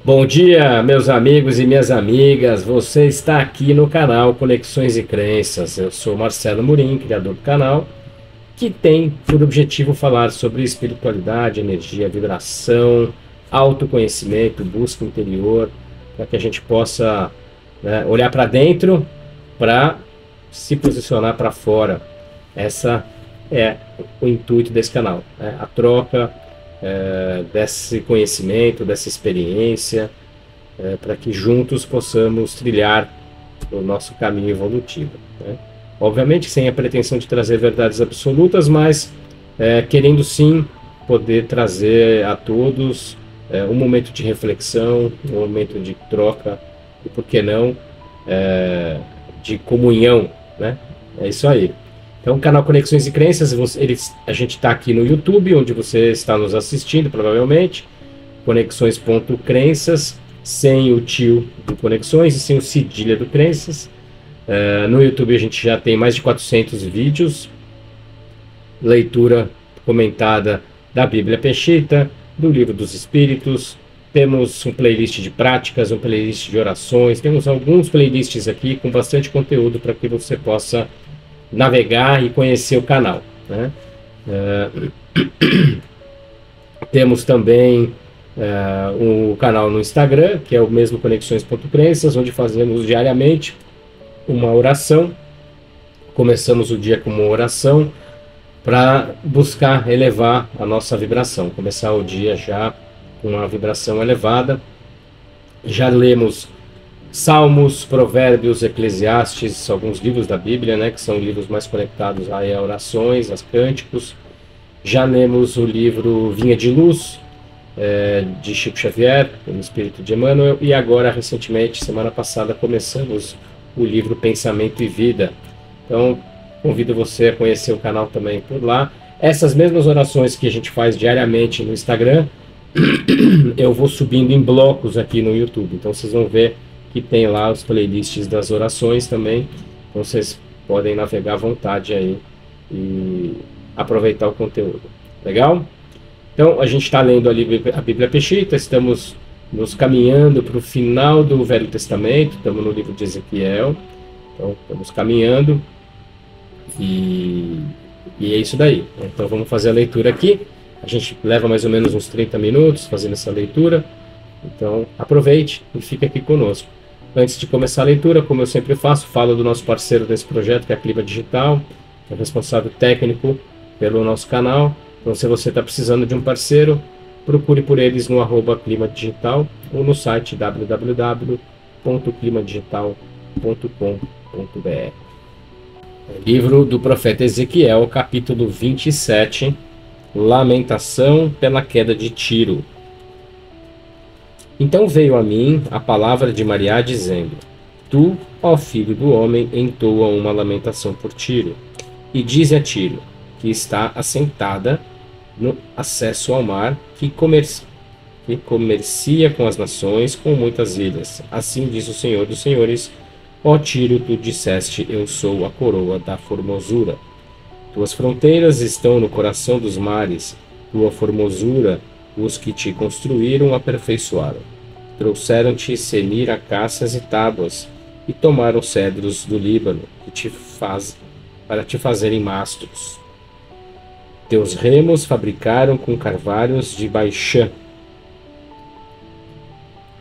Bom dia, meus amigos e minhas amigas. Você está aqui no canal Conexões e Crenças. Eu sou Marcelo Murim, criador do canal, que tem por objetivo falar sobre espiritualidade, energia, vibração, autoconhecimento, busca interior, para que a gente possa, olhar para dentro para se posicionar para fora. Essa é o intuito desse canal, a troca desse conhecimento, dessa experiência, para que juntos possamos trilhar o nosso caminho evolutivo, Obviamente sem a pretensão de trazer verdades absolutas, mas querendo sim poder trazer a todos um momento de reflexão, um momento de troca e, por que não, de comunhão, É isso aí. Então, o canal Conexões e Crenças, a gente está aqui no YouTube, onde você está nos assistindo, provavelmente. Conexões.crenças, sem o tio do Conexões e sem o cedilha do Crenças. No YouTube a gente já tem mais de 400 vídeos, leitura comentada da Bíblia Peshitta, do Livro dos Espíritos. Temos um playlist de práticas, um playlist de orações. Temos alguns playlists aqui com bastante conteúdo para que você possa navegar e conhecer o canal, Temos também o canal no Instagram, que é o mesmo Conexões.crenças, onde fazemos diariamente uma oração. Começamos o dia com uma oração para buscar elevar a nossa vibração, começar o dia já com uma vibração elevada. Já lemos Salmos, Provérbios, Eclesiastes, alguns livros da Bíblia, que são livros mais conectados a orações, a cânticos. Já lemos o livro Vinha de Luz, de Chico Xavier, o Espírito de Emmanuel, e agora, recentemente, semana passada, começamos o livro Pensamento e Vida. Então, convido você a conhecer o canal também por lá. Essas mesmas orações que a gente faz diariamente no Instagram, eu vou subindo em blocos aqui no YouTube. Então, vocês vão ver que tem lá os playlists das orações também. Então, vocês podem navegar à vontade aí e aproveitar o conteúdo. Legal? Então, a gente está lendo a Bíblia Peshitta, estamos nos caminhando para o final do Velho Testamento, estamos no livro de Ezequiel. Então, estamos caminhando e é isso daí. Então, vamos fazer a leitura aqui. A gente leva mais ou menos uns 30 minutos fazendo essa leitura. Então, aproveite e fique aqui conosco. Antes de começar a leitura, como eu sempre faço, falo do nosso parceiro desse projeto, que é a Clima Digital, que é o responsável técnico pelo nosso canal. Então, se você está precisando de um parceiro, procure por eles no @Clima Digital ou no site www.climadigital.com.br. Livro do profeta Ezequiel, capítulo 27, Lamentação pela queda de Tiro. Então veio a mim a palavra de Mariá, dizendo: Tu, ó filho do homem, entoa uma lamentação por Tiro, e dize a Tiro, que está assentada no acesso ao mar, que comercia com as nações, com muitas ilhas. Assim diz o Senhor dos Senhores: Ó Tiro, tu disseste: Eu sou a coroa da formosura. Tuas fronteiras estão no coração dos mares, tua formosura os que te construíram aperfeiçoaram. Trouxeram-te Senir, acácias e tábuas, e tomaram cedros do Líbano, para te fazerem mastros. Teus remos fabricaram com carvalhos de Baixã,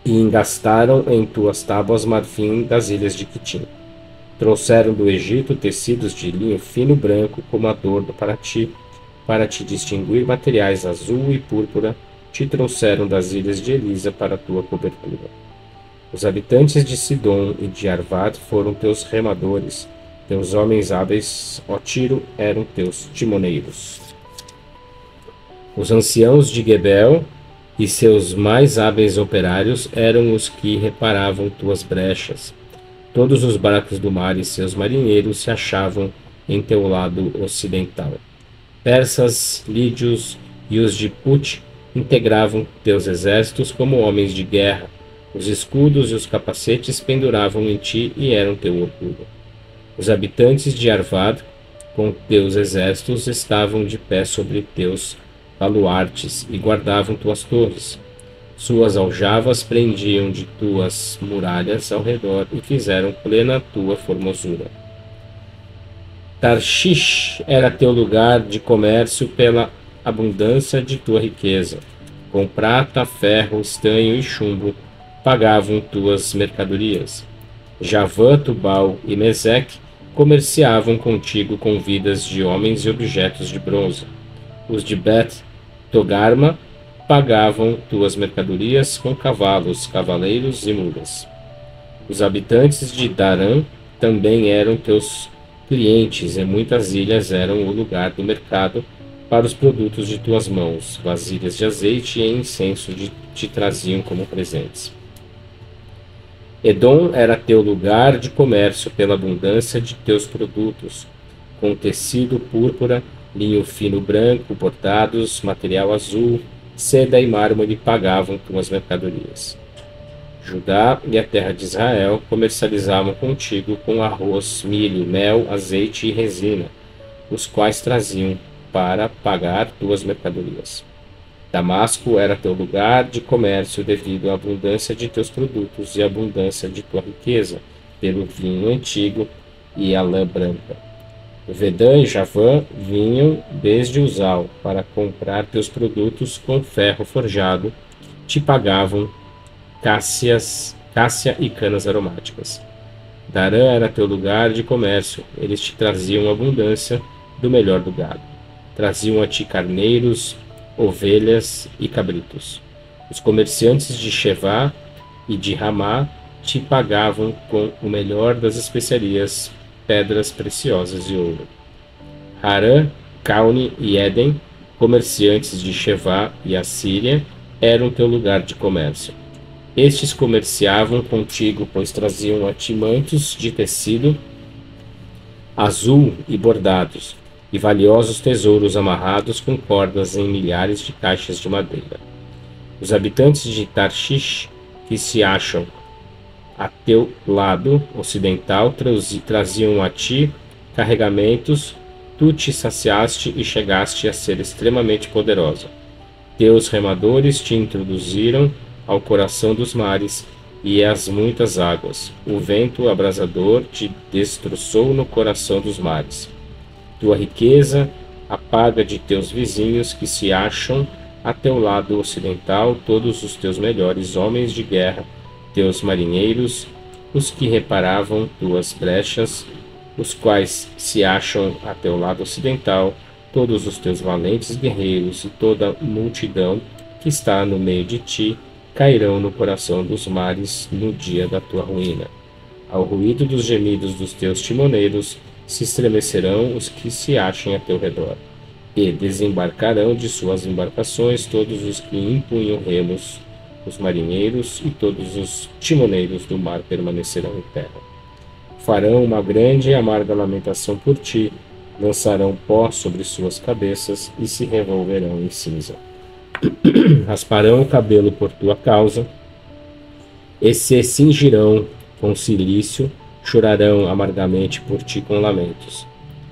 e engastaram em tuas tábuas marfim das ilhas de Quitim. Trouxeram do Egito tecidos de linho fino branco como adorno para ti distinguir materiais azul e púrpura, te trouxeram das ilhas de Elisa para tua cobertura. Os habitantes de Sidom e de Arvad foram teus remadores, teus homens hábeis, ó Tiro, eram teus timoneiros. Os anciãos de Gebel e seus mais hábeis operários eram os que reparavam tuas brechas. Todos os barcos do mar e seus marinheiros se achavam em teu lado ocidental. Persas, lídios e os de Put integravam teus exércitos como homens de guerra. Os escudos e os capacetes penduravam em ti e eram teu orgulho. Os habitantes de Arvad, com teus exércitos, estavam de pé sobre teus baluartes e guardavam tuas torres. Suas aljavas prendiam de tuas muralhas ao redor e fizeram plena tua formosura. Tarshish era teu lugar de comércio pela abundância de tua riqueza. Com prata, ferro, estanho e chumbo pagavam tuas mercadorias. Javã, Tubal e Meseque comerciavam contigo com vidas de homens e objetos de bronze. Os de Bet Togarma pagavam tuas mercadorias com cavalos, cavaleiros e mulas. Os habitantes de Daran também eram teus clientes, e muitas ilhas eram o lugar do mercado para os produtos de tuas mãos. Vasilhas de azeite e incenso te traziam como presentes. Edom era teu lugar de comércio pela abundância de teus produtos, com tecido púrpura, linho fino branco, bordados, material azul, seda e mármore pagavam tuas mercadorias. Judá e a terra de Israel comercializavam contigo com arroz, milho, mel, azeite e resina, os quais traziam para pagar tuas mercadorias. Damasco era teu lugar de comércio devido à abundância de teus produtos e à abundância de tua riqueza, pelo vinho antigo e a lã branca. Vedã e Javã vinham desde Uzal para comprar teus produtos com ferro forjado, te pagavam cássia e canas aromáticas. Darã era teu lugar de comércio, eles te traziam abundância do melhor do gado. Traziam a ti carneiros, ovelhas e cabritos. Os comerciantes de Shevá e de Ramá te pagavam com o melhor das especiarias, pedras preciosas e ouro. Harã, Caune e Éden, comerciantes de Shevá e Assíria, eram teu lugar de comércio. Estes comerciavam contigo, pois traziam a ti mantos de tecido azul e bordados, e valiosos tesouros amarrados com cordas em milhares de caixas de madeira. Os habitantes de Tarshish, que se acham a teu lado ocidental, traziam a ti carregamentos, tu te saciaste e chegaste a ser extremamente poderosa. Teus remadores te introduziram ao coração dos mares e às muitas águas. O vento abrasador te destroçou no coração dos mares. Tua riqueza, a paga de teus vizinhos que se acham a teu lado ocidental, todos os teus melhores homens de guerra, teus marinheiros, os que reparavam tuas brechas, os quais se acham a teu lado ocidental, todos os teus valentes guerreiros e toda a multidão que está no meio de ti, cairão no coração dos mares no dia da tua ruína. Ao ruído dos gemidos dos teus timoneiros, se estremecerão os que se achem a teu redor, e desembarcarão de suas embarcações todos os que impunham remos, os marinheiros e todos os timoneiros do mar permanecerão em terra. Farão uma grande e amarga lamentação por ti, lançarão pó sobre suas cabeças e se revolverão em cinza. Rasparão o cabelo por tua causa, e se cingirão com cilício, chorarão amargamente por ti com lamentos.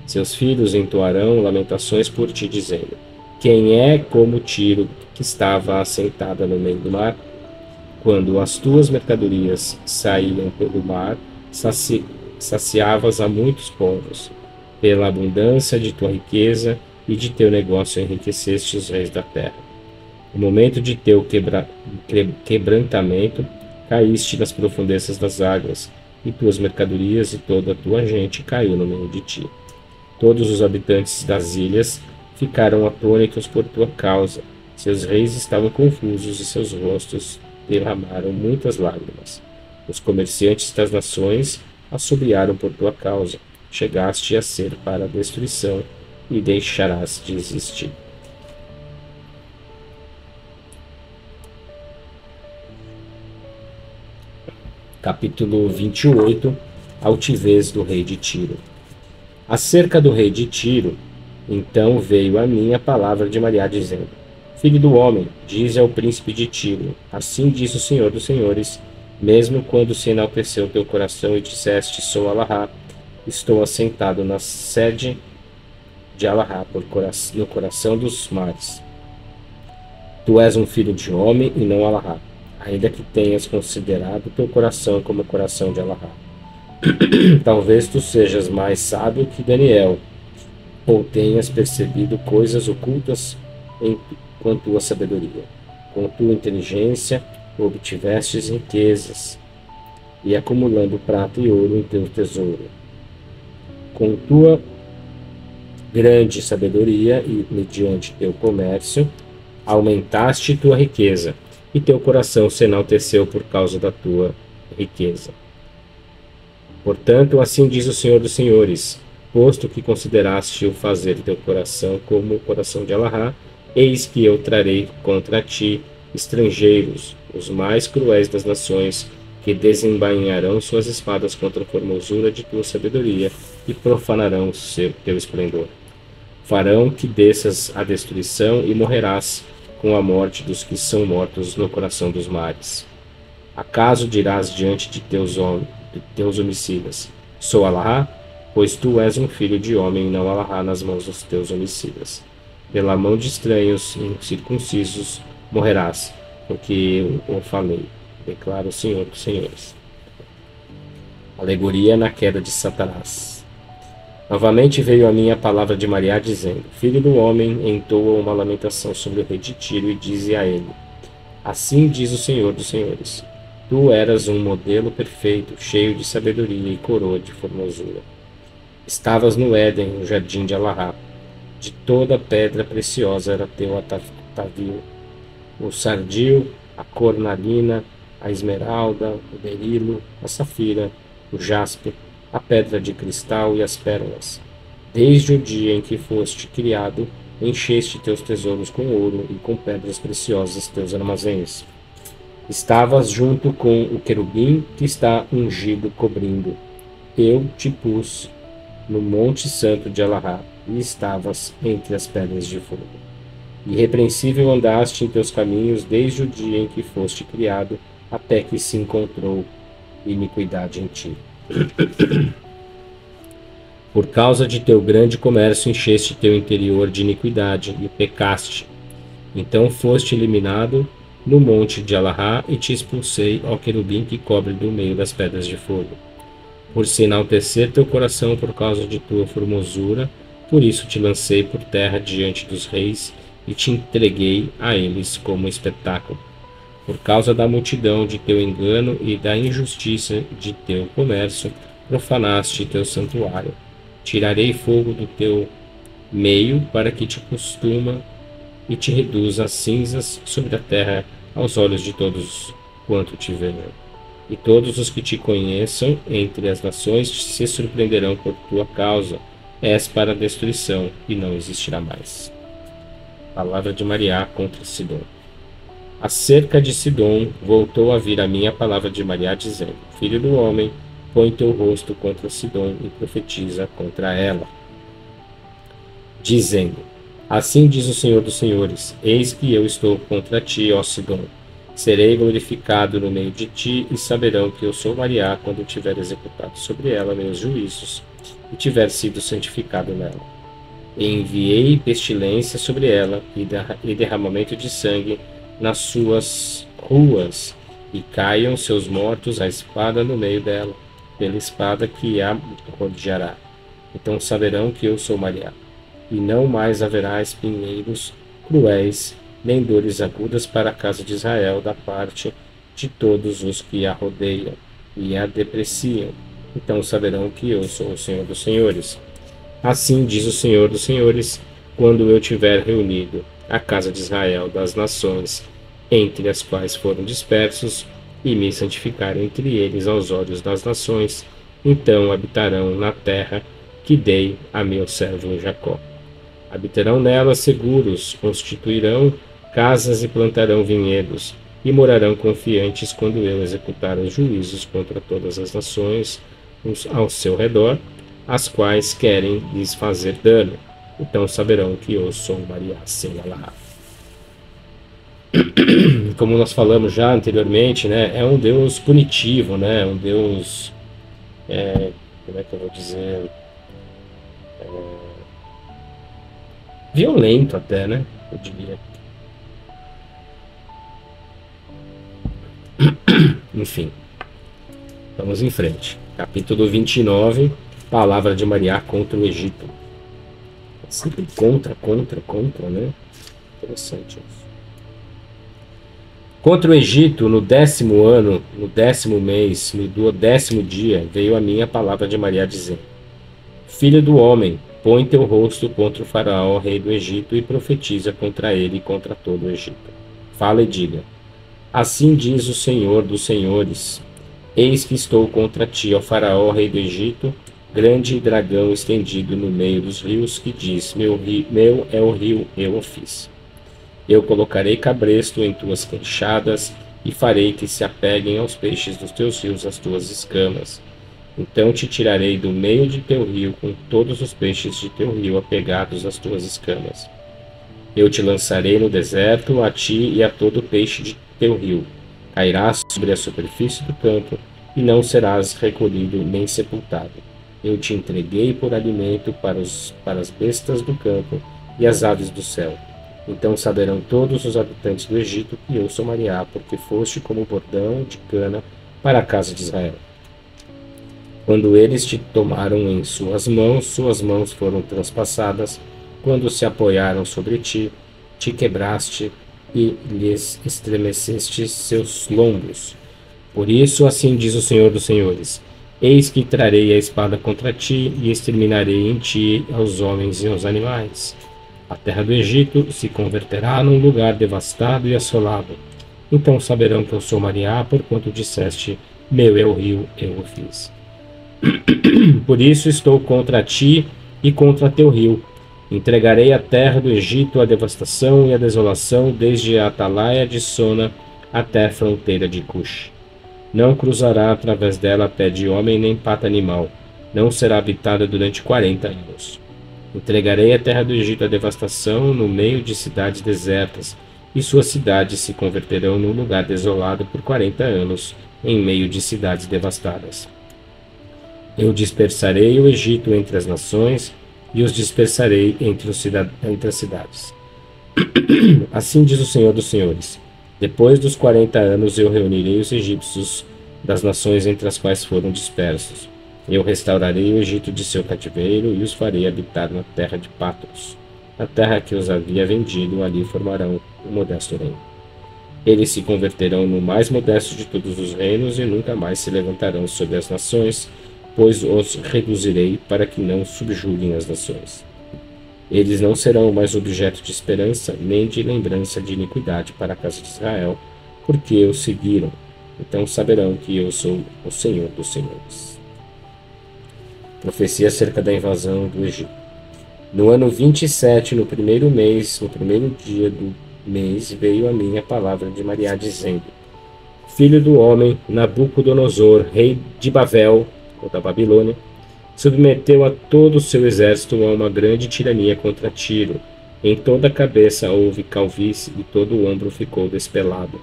Seus filhos entoarão lamentações por ti, dizendo: quem é como Tiro, que estava assentada no meio do mar? Quando as tuas mercadorias saíam pelo mar, saciavas a muitos povos. Pela abundância de tua riqueza e de teu negócio enriqueceste os reis da terra. No momento de teu quebrantamento, caíste nas profundezas das águas, e tuas mercadorias e toda a tua gente caiu no meio de ti. Todos os habitantes das ilhas ficaram atônitos por tua causa. Seus reis estavam confusos e seus rostos derramaram muitas lágrimas. Os comerciantes das nações assobiaram por tua causa. Chegaste a ser para a destruição e deixarás de existir. Capítulo 28. Altivez do rei de Tiro. Acerca do rei de Tiro, então veio a mim a palavra de Maria, dizendo: filho do homem, dize ao príncipe de Tiro: assim diz o Senhor dos senhores, mesmo quando se enalteceu teu coração e disseste: sou Alahá, estou assentado na sede de Alahá no coração dos mares. Tu és um filho de homem e não Alahá, ainda que tenhas considerado teu coração como o coração de Alahá. Talvez tu sejas mais sábio que Daniel, ou tenhas percebido coisas ocultas com tua sabedoria. Com tua inteligência obtivestes riquezas, e acumulando prata e ouro em teu tesouro. Com tua grande sabedoria e mediante teu comércio, aumentaste tua riqueza, e teu coração se enalteceu por causa da tua riqueza. Portanto, assim diz o Senhor dos Senhores, posto que consideraste o fazer teu coração como o coração de Alahá, eis que eu trarei contra ti estrangeiros, os mais cruéis das nações, que desembainharão suas espadas contra a formosura de tua sabedoria e profanarão teu esplendor. Farão que desças à destruição e morrerás com a morte dos que são mortos no coração dos mares. Acaso dirás diante de teus homicidas, sou Alahá? Pois tu és um filho de homem e não Alahá nas mãos dos teus homicidas. Pela mão de estranhos incircuncisos morrerás, porque eu o falei, declara o Senhor dos Senhores. Alegoria na queda de Satanás. Novamente veio a mim a palavra de Maria, dizendo: Filho do homem, entoa uma lamentação sobre o rei de Tiro e dize a ele: Assim diz o Senhor dos Senhores: Tu eras um modelo perfeito, cheio de sabedoria e coroa de formosura. Estavas no Éden, no jardim de Alahá. De toda pedra preciosa era teu atavio: o sardil, a cornalina, a esmeralda, o berilo, a safira, o jaspe, a pedra de cristal e as pérolas. Desde o dia em que foste criado, encheste teus tesouros com ouro e com pedras preciosas teus armazéns. Estavas junto com o querubim que está ungido cobrindo. Eu te pus no monte santo de Alahá, e estavas entre as pedras de fogo. Irrepreensível andaste em teus caminhos desde o dia em que foste criado, até que se encontrou iniquidade em ti. Por causa de teu grande comércio encheste teu interior de iniquidade e pecaste. Então foste eliminado no monte de Alahá e te expulsei ao querubim que cobre do meio das pedras de fogo. Por se enaltecer teu coração por causa de tua formosura, por isso te lancei por terra diante dos reis e te entreguei a eles como espetáculo. Por causa da multidão de teu engano e da injustiça de teu comércio, profanaste teu santuário. Tirarei fogo do teu meio para que te consuma e te reduza a cinzas sobre a terra aos olhos de todos quanto te vejam. E todos os que te conheçam entre as nações se surpreenderão por tua causa. És para a destruição e não existirá mais. Palavra de Maria contra Sidom. Acerca de Sidom, voltou a vir a mim a palavra de Maria, dizendo: Filho do homem, põe teu rosto contra Sidom e profetiza contra ela, dizendo: Assim diz o Senhor dos Senhores: Eis que eu estou contra ti, ó Sidom. Serei glorificado no meio de ti, e saberão que eu sou Maria quando tiver executado sobre ela meus juízos e tiver sido santificado nela. Enviei pestilência sobre ela e derramamento de sangue nas suas ruas, e caiam seus mortos a espada no meio dela, pela espada que a rodeará. Então saberão que eu sou Maria, e não mais haverá espinheiros cruéis, nem dores agudas para a casa de Israel da parte de todos os que a rodeiam e a depreciam. Então saberão que eu sou o Senhor dos Senhores. Assim diz o Senhor dos Senhores, quando eu tiver reunido a casa de Israel das nações, entre as quais foram dispersos, e me santificar entre eles aos olhos das nações, então habitarão na terra que dei a meu servo Jacó. Habitarão nela seguros, constituirão casas e plantarão vinhedos, e morarão confiantes quando eu executar os juízos contra todas as nações ao seu redor, as quais querem lhes fazer dano. Então saberão que eu sou Maria sem Alahá. Como nós falamos já anteriormente, né, é um Deus punitivo, né, um Deus, como é que eu vou dizer, violento até, né, eu diria. Enfim, vamos em frente. Capítulo 29, palavra de Maria contra o Egito. Sempre contra, né? Interessante isso. Contra o Egito, no 10º ano, no 10º mês, no 10º dia, veio a minha palavra de Maria dizendo: Filho do homem, põe teu rosto contra o faraó, rei do Egito, e profetiza contra ele e contra todo o Egito. Fala e diga: Assim diz o Senhor dos senhores: Eis que estou contra ti, ó faraó, rei do Egito, grande dragão estendido no meio dos rios, que diz: meu é o rio, eu o fiz. Eu colocarei cabresto em tuas queixadas e farei que se apeguem aos peixes dos teus rios as tuas escamas. Então te tirarei do meio de teu rio com todos os peixes de teu rio apegados às tuas escamas. Eu te lançarei no deserto, a ti e a todo peixe de teu rio. Cairás sobre a superfície do campo e não serás recolhido nem sepultado. Eu te entreguei por alimento para as bestas do campo e as aves do céu. Então saberão todos os habitantes do Egito que eu sou Maria, porque foste como bordão de cana para a casa de Israel. Quando eles te tomaram em suas mãos foram transpassadas. Quando se apoiaram sobre ti, te quebraste e lhes estremeceste seus lombos. Por isso, assim diz o Senhor dos Senhores: Eis que trarei a espada contra ti e exterminarei em ti aos homens e aos animais. A terra do Egito se converterá num lugar devastado e assolado. Então saberão que eu sou Maria, porquanto disseste: Meu é o rio, eu o fiz. Por isso estou contra ti e contra teu rio. Entregarei a terra do Egito à devastação e à desolação, desde a atalaia de Sona até a fronteira de Cush. Não cruzará através dela pé de homem nem pata animal. Não será habitada durante 40 anos. Entregarei a terra do Egito à devastação no meio de cidades desertas, e suas cidades se converterão num lugar desolado por 40 anos, em meio de cidades devastadas. Eu dispersarei o Egito entre as nações, e os dispersarei entre as cidades. Assim diz o Senhor dos Senhores: Depois dos 40 anos eu reunirei os egípcios das nações entre as quais foram dispersos. Eu restaurarei o Egito de seu cativeiro e os farei habitar na terra de Patros. Na terra que os havia vendido, ali formarão um modesto reino. Eles se converterão no mais modesto de todos os reinos e nunca mais se levantarão sobre as nações, pois os reduzirei para que não subjuguem as nações. Eles não serão mais objeto de esperança, nem de lembrança de iniquidade para a casa de Israel, porque os seguiram. Então saberão que eu sou o Senhor dos senhores. Profecia acerca da invasão do Egito. No ano 27, no primeiro mês, no primeiro dia do mês, veio a mim a palavra de Maria, dizendo: Filho do homem, Nabucodonosor, rei de Babel, ou da Babilônia, submeteu a todo o seu exército a uma grande tirania contra Tiro. Em toda a cabeça houve calvície e todo o ombro ficou despelado.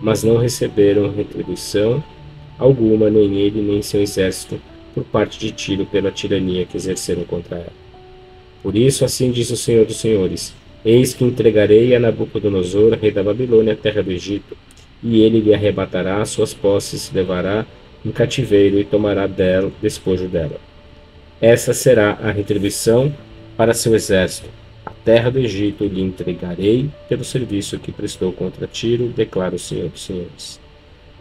Mas não receberam retribuição alguma, nem ele nem seu exército, por parte de Tiro pela tirania que exerceram contra ela. Por isso, assim diz o Senhor dos Senhores: Eis que entregarei a Nabucodonosor, rei da Babilônia, a terra do Egito, e ele lhe arrebatará suas posses, levará em cativeiro e tomará dela despojo dela. Essa será a retribuição para seu exército. A terra do Egito lhe entregarei pelo serviço que prestou contra Tiro, declara o Senhor dos Senhores.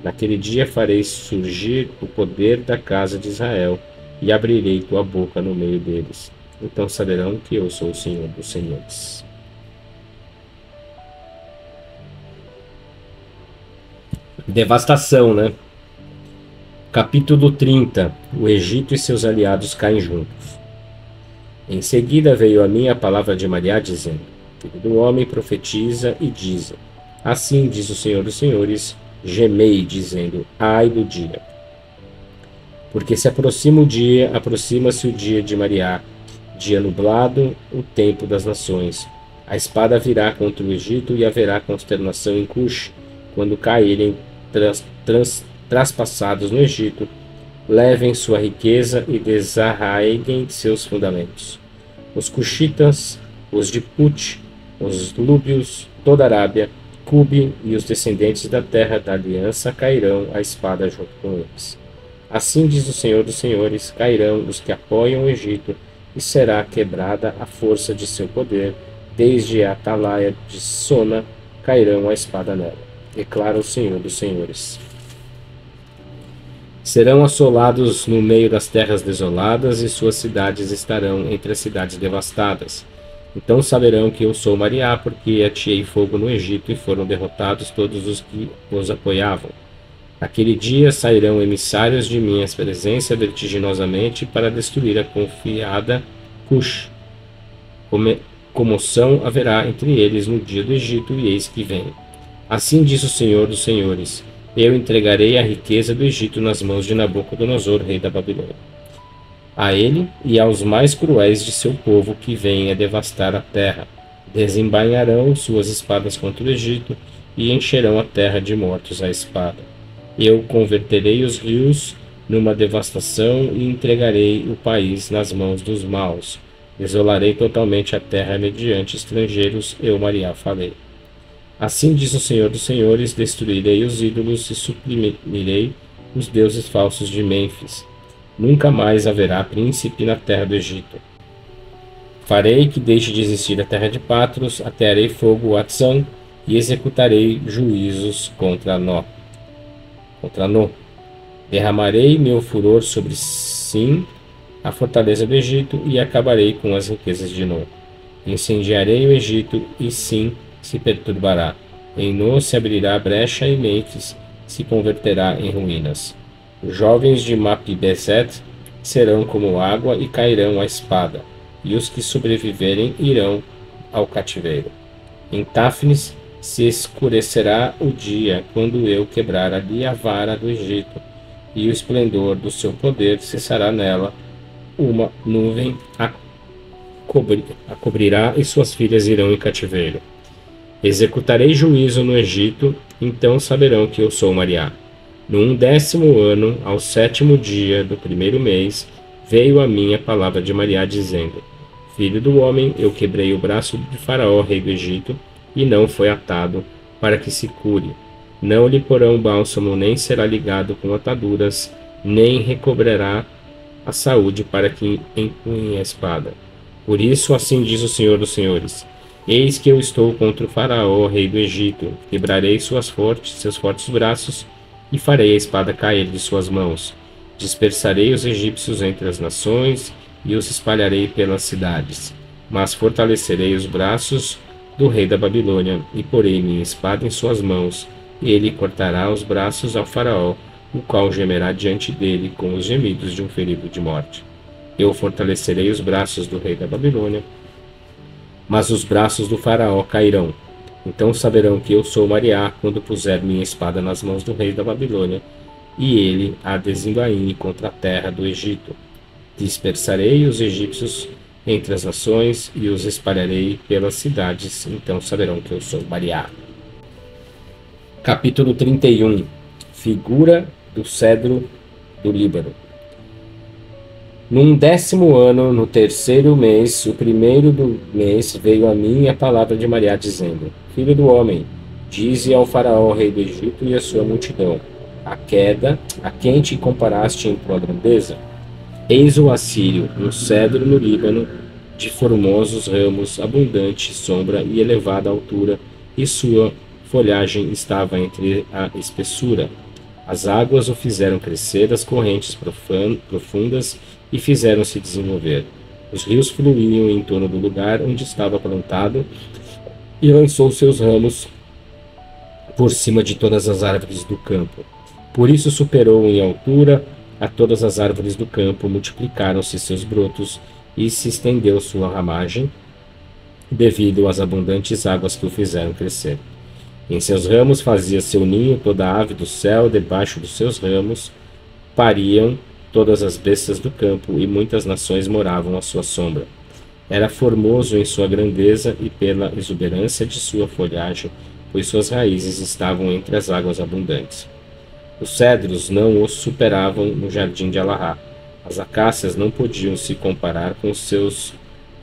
Naquele dia farei surgir o poder da casa de Israel e abrirei tua boca no meio deles. Então saberão que eu sou o Senhor dos senhores. Devastação, né? Capítulo 30. O Egito e seus aliados caem juntos. Em seguida veio a mim a palavra de Maria, dizendo: Filho do homem, profetiza e diz: Assim diz o Senhor dos senhores: Gemei, dizendo: Ai do dia. Porque se aproxima o dia, aproxima-se o dia de Maria, dia nublado, o tempo das nações. A espada virá contra o Egito e haverá consternação em Cush, quando caírem traspassados no Egito, levem sua riqueza e desarraiguem seus fundamentos. Os cuxitas, os de Put, os lúbios, toda a Arábia, Cube e os descendentes da terra da aliança cairão a espada junto com eles. Assim diz o Senhor dos Senhores, cairão os que apoiam o Egito, e será quebrada a força de seu poder, desde a atalaia de Sona cairão a espada nela, declara o Senhor dos Senhores. Serão assolados no meio das terras desoladas, e suas cidades estarão entre as cidades devastadas. Então saberão que eu sou Mariá, porque ateei fogo no Egito e foram derrotados todos os que os apoiavam. Aquele dia sairão emissários de minha presença vertiginosamente para destruir a confiada Cush. Comoção haverá entre eles no dia do Egito, e eis que vem. Assim diz o Senhor dos Senhores: eu entregarei a riqueza do Egito nas mãos de Nabucodonosor, rei da Babilônia. A ele e aos mais cruéis de seu povo que vêm a devastar a terra, desembainharão suas espadas contra o Egito e encherão a terra de mortos à espada. Eu converterei os rios numa devastação e entregarei o país nas mãos dos maus. Desolarei totalmente a terra mediante estrangeiros, eu Mariá falei. Assim diz o Senhor dos Senhores, destruirei os ídolos e suprimirei os deuses falsos de Mênfis. Nunca mais haverá príncipe na terra do Egito. Farei que deixe de existir a terra de Patros, atearei fogo a Atzan e executarei juízos contra No. Derramarei meu furor sobre Sim, a fortaleza do Egito, e acabarei com as riquezas de No. Incendiarei o Egito, e Sim se perturbará. Em No se abrirá brecha, e Mênfis se converterá em ruínas. Os jovens de Mapibezet serão como água e cairão à espada, e os que sobreviverem irão ao cativeiro. Em Táfnis se escurecerá o dia, quando eu quebrar ali a vara do Egito, e o esplendor do seu poder cessará nela. Uma nuvem a cobrirá, e suas filhas irão em cativeiro. Executarei juízo no Egito, então saberão que eu sou Mariá. No 10º ano, ao 7º dia do 1º mês, veio a minha palavra de Mariá, dizendo: Filho do homem, eu quebrei o braço de Faraó, rei do Egito, e não foi atado, para que se cure. Não lhe porão bálsamo, nem será ligado com ataduras, nem recobrará a saúde para que empunhe a espada. Por isso, assim diz o Senhor dos Senhores: eis que eu estou contra o Faraó, rei do Egito, quebrarei seus fortes braços, e farei a espada cair de suas mãos. Dispersarei os egípcios entre as nações, e os espalharei pelas cidades. Mas fortalecerei os braços do rei da Babilônia, e porei minha espada em suas mãos. Ele cortará os braços ao Faraó, o qual gemerá diante dele com os gemidos de um ferido de morte. Eu fortalecerei os braços do rei da Babilônia, mas os braços do Faraó cairão. Então saberão que eu sou Mariá, quando puser minha espada nas mãos do rei da Babilônia, e ele a desembainhe contra a terra do Egito. Dispersarei os egípcios entre as nações, e os espalharei pelas cidades. Então saberão que eu sou Mariá. Capítulo 31. Figura do cedro do Líbano. No 10º ano, no 3º mês, o 1º do mês, veio a mim a palavra de Mariá, dizendo: Filho do homem, dize ao Faraó, rei do Egito, e à sua multidão: a quem te comparaste em tua grandeza? Eis o assírio, um cedro no Líbano, de formosos ramos, abundante sombra e elevada altura, e sua folhagem estava entre a espessura. As águas o fizeram crescer, as correntes profundas e fizeram-se desenvolver. Os rios fluíam em torno do lugar onde estava plantado, e lançou seus ramos por cima de todas as árvores do campo. Por isso superou em altura a todas as árvores do campo, multiplicaram-se seus brotos, e se estendeu sua ramagem, devido às abundantes águas que o fizeram crescer. Em seus ramos fazia seu ninho toda a ave do céu, debaixo dos seus ramos pariam todas as bestas do campo, e muitas nações moravam à sua sombra. Era formoso em sua grandeza e pela exuberância de sua folhagem, pois suas raízes estavam entre as águas abundantes. Os cedros não os superavam no jardim de Alará. As acácias não podiam se comparar com seus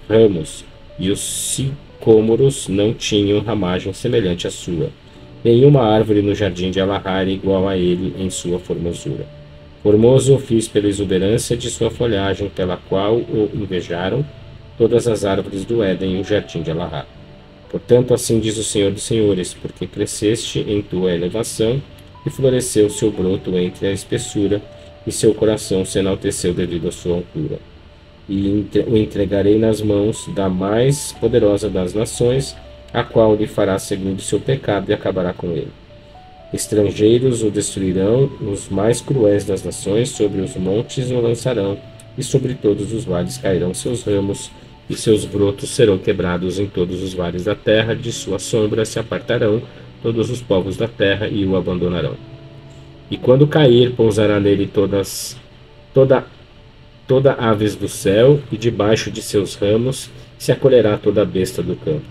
ramos, e os sicômoros não tinham ramagem semelhante à sua. Nenhuma árvore no jardim de Alahar é igual a ele em sua formosura. Formoso o fiz pela exuberância de sua folhagem, pela qual o invejaram todas as árvores do Éden e o jardim de Alahar. Portanto, assim diz o Senhor dos Senhores, porque cresceste em tua elevação e floresceu seu broto entre a espessura, e seu coração se enalteceu devido à sua altura. E o entregarei nas mãos da mais poderosa das nações, a qual lhe fará segundo o seu pecado e acabará com ele. Estrangeiros o destruirão, os mais cruéis das nações, sobre os montes o lançarão, e sobre todos os vales cairão seus ramos, e seus brotos serão quebrados em todos os vales da terra, de sua sombra se apartarão todos os povos da terra e o abandonarão. E quando cair, pousará nele toda aves do céu, e debaixo de seus ramos se acolherá toda besta do campo.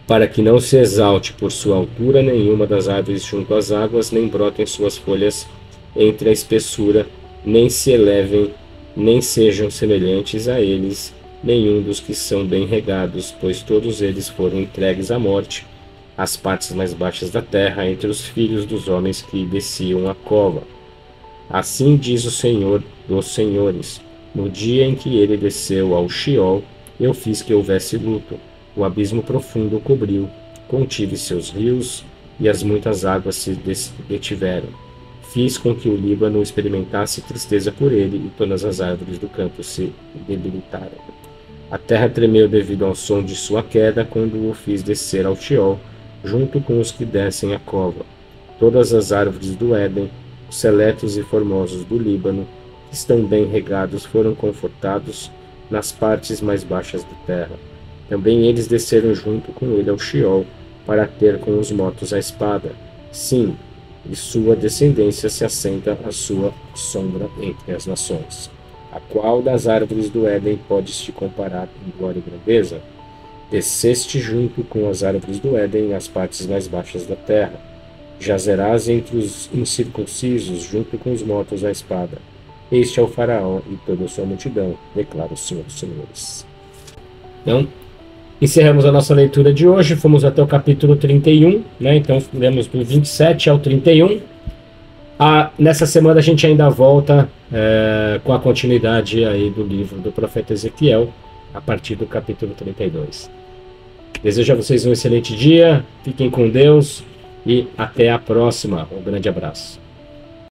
Para que não se exalte por sua altura nenhuma das árvores junto às águas, nem brotem suas folhas entre a espessura, nem se elevem, nem sejam semelhantes a eles nenhum dos que são bem regados, pois todos eles foram entregues à morte, às partes mais baixas da terra, entre os filhos dos homens que desciam a cova. Assim diz o Senhor dos Senhores: no dia em que ele desceu ao Sheol, eu fiz que houvesse luto. O abismo profundo o cobriu, contive seus rios, e as muitas águas se detiveram. Fiz com que o Líbano experimentasse tristeza por ele, e todas as árvores do campo se debilitaram. A terra tremeu devido ao som de sua queda, quando o fiz descer ao Sheol, junto com os que descem a cova. Todas as árvores do Éden, os seletos e formosos do Líbano, que estão bem regados, foram confortados nas partes mais baixas da terra. Também eles desceram junto com ele ao Sheol, para ter com os mortos a espada. Sim, e sua descendência se assenta à sua sombra entre as nações. A qual das árvores do Éden podes te comparar em glória e grandeza? Desceste junto com as árvores do Éden às partes mais baixas da terra. Jazerás entre os incircuncisos, junto com os mortos à espada. Este é o faraó e toda a sua multidão, declara o Senhor dos Senhores. Então, encerramos a nossa leitura de hoje, fomos até o capítulo 31, né? Então lemos do 27 ao 31. Nessa semana a gente ainda volta com a continuidade aí do livro do profeta Ezequiel, a partir do capítulo 32. Desejo a vocês um excelente dia, fiquem com Deus e até a próxima. Um grande abraço.